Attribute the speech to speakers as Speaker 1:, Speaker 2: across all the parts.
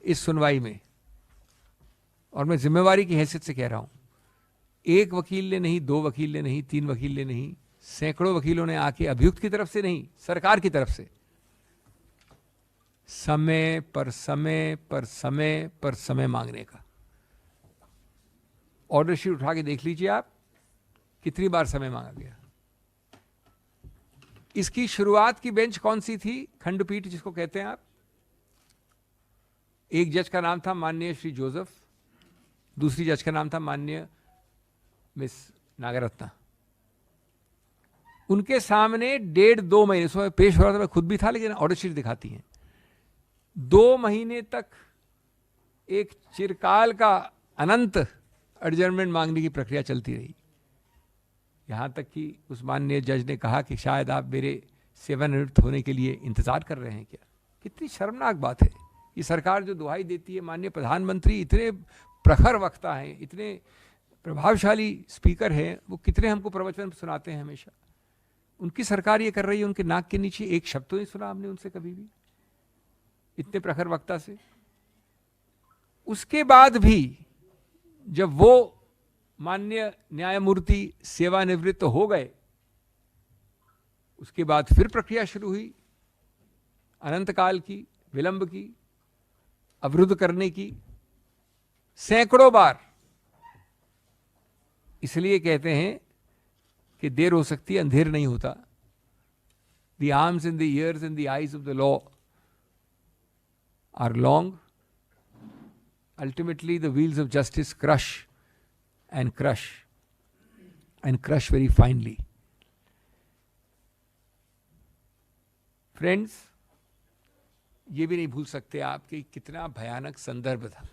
Speaker 1: इस सुनवाई में, और मैं जिम्मेवारी की हैसियत से कह रहा हूं, एक वकील ने नहीं, दो वकील ने नहीं, तीन वकील ने नहीं, सैकड़ों वकीलों ने आके अभियुक्त की तरफ से नहीं, सरकार की तरफ से समय पर समय पर समय पर समय मांगने का। ऑर्डर शीट उठा के देख लीजिए आप, कितनी बार समय मांगा गया। इसकी शुरुआत की बेंच कौन सी थी? खंडपीठ जिसको कहते हैं आप। एक जज का नाम था माननीय श्री जोसेफ, दूसरी जज का नाम था माननीय मिस नागरत्ना। उनके सामने 1.5-2 महीने, उसमें पेश हो रहा था, मैं खुद भी था, लेकिन ऑर्डर शीट दिखाती हैं, 2 महीने तक एक चिरकाल का अनंत एडजर्नमेंट मांगने की प्रक्रिया चलती रही। यहां तक कि उस माननीय जज ने कहा कि शायद आप मेरे सेवानिवृत्त होने के लिए इंतजार कर रहे हैं क्या। कितनी शर्मनाक बात है। ये सरकार जो दुहाई देती है, माननीय प्रधानमंत्री इतने प्रखर वक्ता हैं, इतने प्रभावशाली स्पीकर हैं, वो कितने हमको प्रवचन सुनाते हैं हमेशा। उनकी सरकार ये कर रही है, उनके नाक के नीचे एक शब्द तो नहीं सुना हमने उनसे कभी भी, इतने प्रखर वक्ता से। उसके बाद भी जब वो माननीय न्यायमूर्ति सेवानिवृत्त हो गए, उसके बाद फिर प्रक्रिया शुरू हुई, अनंत काल की, विलंब की, अवरुद्ध करने की, सैकड़ों बार। इसलिए कहते हैं कि देर हो सकती है, अंधेर नहीं होता। The arms and the ears and the eyes of the law are long. Ultimately, the wheels of justice crush and crush and crush very finely. Friends, ये भी नहीं भूल सकते आप कि कितना भयानक संदर्भ था।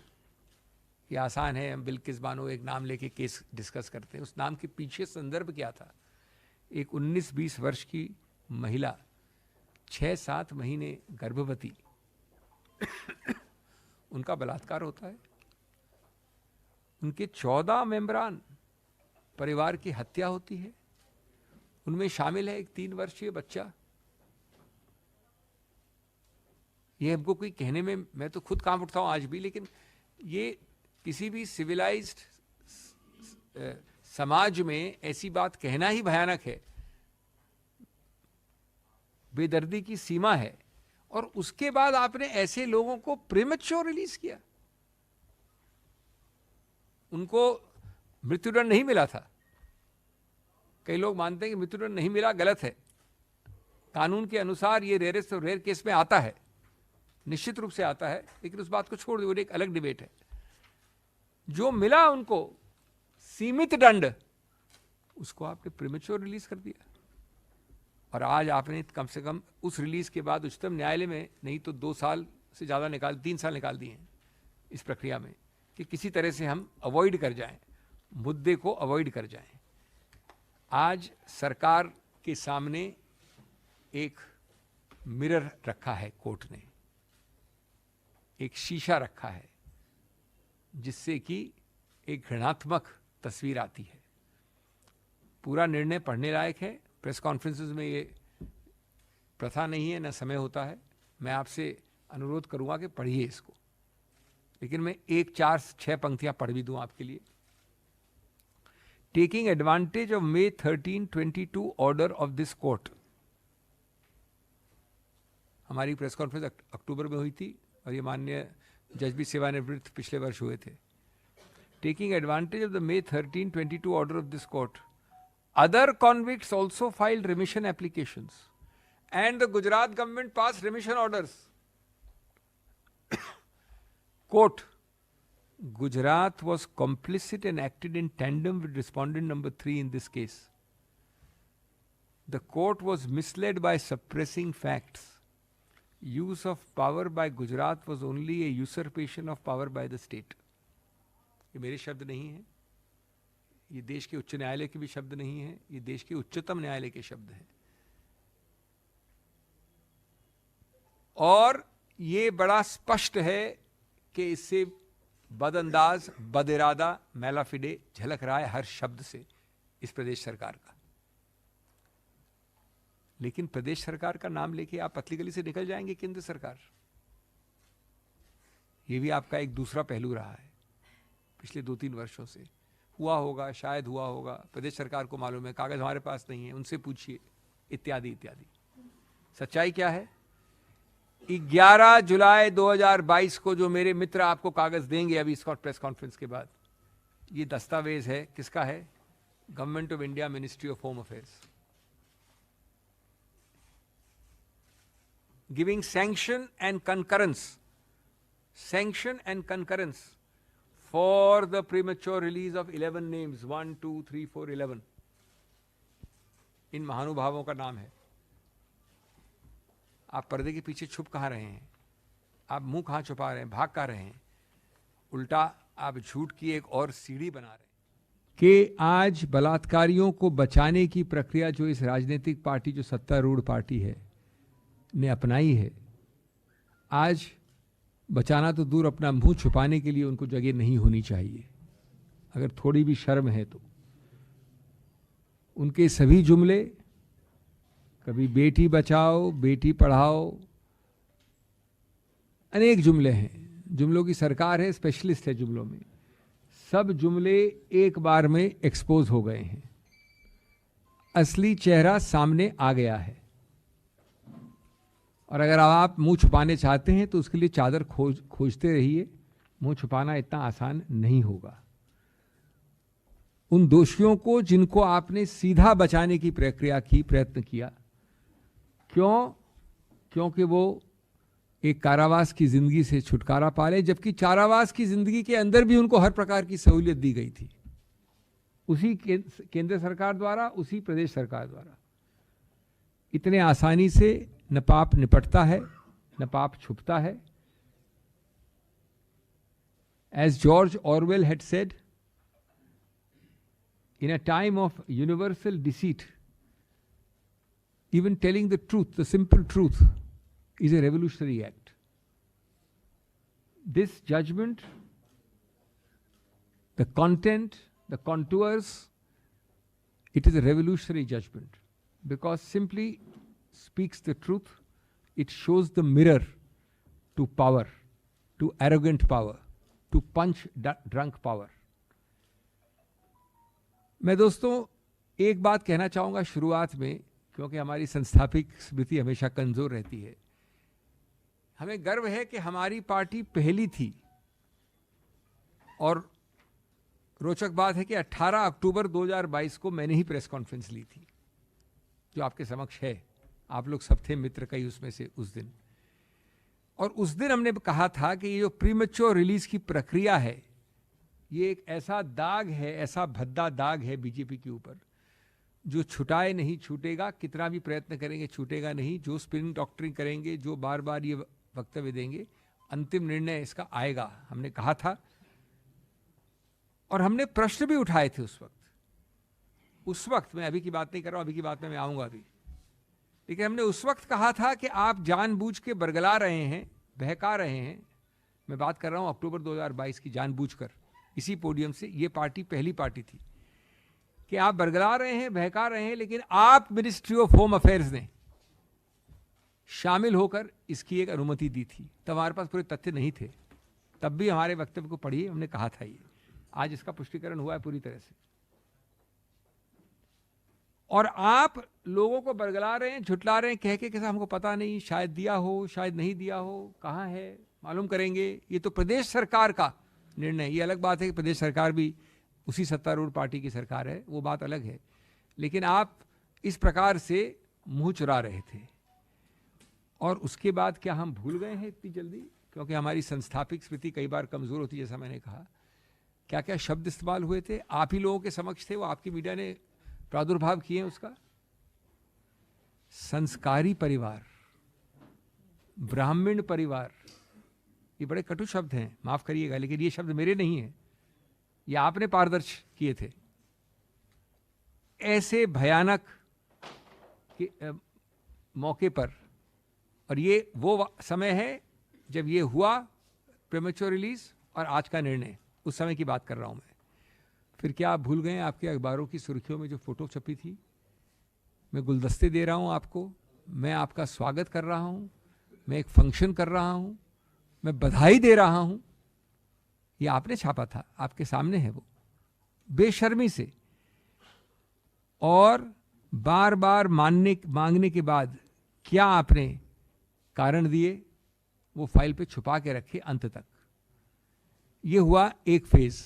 Speaker 1: ये आसान है, हम बिल्किस बानो एक नाम लेके केस डिस्कस करते हैं, उस नाम के पीछे संदर्भ क्या था। एक 19-20 वर्ष की महिला, 6-7 महीने गर्भवती, उनका बलात्कार होता है। उनके 14 मेंबरान परिवार की हत्या होती है। उनमें शामिल है एक 3 वर्षीय बच्चा। ये हमको कोई कहने में, मैं तो खुद कांप उठता हूं आज भी, लेकिन ये किसी भी सिविलाइज्ड समाज में ऐसी बात कहना ही भयानक है, बेदर्दी की सीमा है। और उसके बाद आपने ऐसे लोगों को प्रीमेच्योर रिलीज किया। उनको मृत्युदंड नहीं मिला था। कई लोग मानते हैं कि मृत्युदंड नहीं मिला, गलत है। कानून के अनुसार ये रेयरेस्ट और रेयर केस में आता है, निश्चित रूप से आता है, लेकिन उस बात को छोड़ दो, एक अलग डिबेट है। जो मिला उनको सीमित दंड, उसको आपने प्रीमेच्योर रिलीज कर दिया। और आज आपने कम से कम उस रिलीज के बाद उच्चतम न्यायालय में नहीं तो 2 साल से ज़्यादा 3 साल निकाल दिए हैं इस प्रक्रिया में, कि किसी तरह से हम अवॉइड कर जाएं, मुद्दे को अवॉइड कर जाएं। आज सरकार के सामने एक मिरर रखा है कोर्ट ने, एक शीशा रखा है, जिससे कि एक घृणात्मक तस्वीर आती है। पूरा निर्णय पढ़ने लायक है। प्रेस कॉन्फ्रेंसेस में ये प्रथा नहीं है, न समय होता है। मैं आपसे अनुरोध करूंगा कि पढ़िए इसको, लेकिन मैं 4-6 पंक्तियां पढ़ भी दूं आपके लिए। Taking advantage of May 13, 2022 order of this court. हमारी प्रेस कॉन्फ्रेंस अक्टूबर में हुई थी और ये माननीय जज भी सेवानिवृत्त पिछले वर्ष हुए थे। Taking advantage of the May 13, 2022 order of this court, other convicts also filed remission applications and the Gujarat government passed remission orders. Quote, Gujarat was complicit and acted in tandem with respondent number 3 in this case. The court was misled by suppressing facts. Use of power by Gujarat was only a usurpation of power by the state. ये मेरे शब्द नहीं हैं, ये देश के उच्च न्यायालय के भी शब्द नहीं हैं, ये देश के उच्चतम न्यायालय के शब्द हैं। और ये बड़ा स्पष्ट है कि इससे बदअंदाज, बदिरादा, मैलाफिडे झलक रहा है हर शब्द से इस प्रदेश सरकार का। लेकिन प्रदेश सरकार का नाम लेके आप पतली गली से निकल जाएंगे केंद्र सरकार। ये भी आपका एक दूसरा पहलू रहा है पिछले 2-3 वर्षों से। हुआ होगा, शायद हुआ होगा, प्रदेश सरकार को मालूम है, कागज हमारे पास नहीं है, उनसे पूछिए, इत्यादि इत्यादि। सच्चाई क्या है? 11 जुलाई 2022 को जो मेरे मित्र आपको कागज देंगे अभी इस प्रेस कॉन्फ्रेंस के बाद, ये दस्तावेज है, किसका है? Government of India, ministry of home affairs, giving sanction and concurrence for the premature release of 11 names, 1, 2, 3, 4, 11. इन महानुभावों का नाम है। आप पर्दे के पीछे छुप कहाँ रहे हैं? आप मुंह कहाँ छुपा रहे हैं? भाग कहाँ रहे हैं? उल्टा आप झूठ की एक और सीढ़ी बना रहे हैं कि आज बलात्कारियों को बचाने की प्रक्रिया जो इस राजनीतिक पार्टी, जो सत्तारूढ़ पार्टी है, ने अपनाई है, आज बचाना तो दूर, अपना मुंह छुपाने के लिए उनको जगह नहीं होनी चाहिए। अगर थोड़ी भी शर्म है तो उनके सभी जुमले, कभी बेटी बचाओ, बेटी पढ़ाओ, अनेक जुमले हैं, जुमलों की सरकार है, स्पेशलिस्ट है जुमलों में, सब जुमले एक बार में एक्सपोज हो गए हैं। असली चेहरा सामने आ गया है। और अगर आप मुंह छुपाने चाहते हैं तो उसके लिए चादर खोजते रहिए। मुंह छुपाना इतना आसान नहीं होगा। उन दोषियों को जिनको आपने सीधा बचाने की प्रक्रिया की, प्रयत्न किया, क्योंकि वो एक कारावास की जिंदगी से छुटकारा पा ले, जबकि कारावास की जिंदगी के अंदर भी उनको हर प्रकार की सहूलियत दी गई थी, उसी केंद्र सरकार द्वारा, उसी प्रदेश सरकार द्वारा। इतने आसानी से न पाप निपटता है, न पाप छुपता है। As George Orwell had said, in a time of universal deceit, even telling the truth, the simple truth, is a revolutionary act. This judgment, the content, the contours, it is a revolutionary judgment, because simply speaks the truth. It shows the mirror to power, to arrogant power, to punch drunk power. मैं दोस्तों एक बात कहना चाहूँगा शुरुआत में, क्योंकि हमारी संस्थापिक स्मृति हमेशा कमज़ोर रहती है। हमें गर्व है कि हमारी पार्टी पहली थी, और रोचक बात है कि 18 अक्टूबर 2022 को मैंने ही प्रेस कॉन्फ्रेंस ली थी, जो आपके समक्ष है। आप लोग सब थे मित्र कई उसमें से उस दिन। और उस दिन हमने कहा था कि ये जो प्रीमेच्योर रिलीज की प्रक्रिया है, ये एक ऐसा दाग है, ऐसा भद्दा दाग है बीजेपी के ऊपर, जो छुटाए नहीं छूटेगा। कितना भी प्रयत्न करेंगे छूटेगा नहीं। जो स्पिन डॉक्टरिंग करेंगे, जो बार बार ये वक्तव्य देंगे, अंतिम निर्णय इसका आएगा, हमने कहा था। और हमने प्रश्न भी उठाए थे उस वक्त मैं अभी की बात नहीं कर रहा हूं, अभी की बात में मैं आऊंगा अभी। लेकिन हमने उस वक्त कहा था कि आप जानबूझ के बरगला रहे हैं, बहका रहे हैं। मैं बात कर रहा हूं अक्टूबर 2022 की, जानबूझकर इसी पोडियम से। ये पार्टी पहली पार्टी थी कि आप बरगला रहे हैं, बहका रहे हैं, लेकिन आप मिनिस्ट्री ऑफ होम अफेयर्स ने शामिल होकर इसकी एक अनुमति दी थी। तब हमारे पास पूरे तथ्य नहीं थे, तब भी हमारे वक्तव्य को पढ़िए, हमने कहा था ये। आज इसका पुष्टिकरण हुआ है पूरी तरह से। और आप लोगों को बरगला रहे हैं, झुटला रहे हैं, कह के कैसा हमको पता नहीं, शायद दिया हो, शायद नहीं दिया हो, कहाँ है मालूम करेंगे। ये तो प्रदेश सरकार का निर्णय। ये अलग बात है कि प्रदेश सरकार भी उसी सत्तारूढ़ पार्टी की सरकार है, वो बात अलग है। लेकिन आप इस प्रकार से मुंह चुरा रहे थे। और उसके बाद क्या हम भूल गए हैं इतनी जल्दी? क्योंकि हमारी संस्थापिक स्मृति कई बार कमजोर होती है, जैसा मैंने कहा। क्या क्या शब्द इस्तेमाल हुए थे, आप ही लोगों के समक्ष थे, वो आपकी मीडिया ने प्रादुर्भाव किए उसका। संस्कारी परिवार, ब्राह्मण परिवार, ये बड़े कटु शब्द हैं, माफ करिएगा, लेकिन ये शब्द मेरे नहीं हैं, ये आपने पारदर्श किए थे। ऐसे भयानक मौके पर, और ये वो समय है जब ये हुआ प्रीमेच्योर रिलीज, और आज का निर्णय, उस समय की बात कर रहा हूं मैं। फिर क्या आप भूल गए आपके अखबारों की सुर्खियों में जो फोटो छपी थी? मैं गुलदस्ते दे रहा हूं आपको, मैं आपका स्वागत कर रहा हूं, मैं एक फंक्शन कर रहा हूं, मैं बधाई दे रहा हूं, ये आपने छापा था, आपके सामने है वो, बेशर्मी से, और बार बार मांगने के बाद क्या आपने कारण दिए वो फाइल पे छुपा के रखे अंत तक। ये हुआ एक फेज।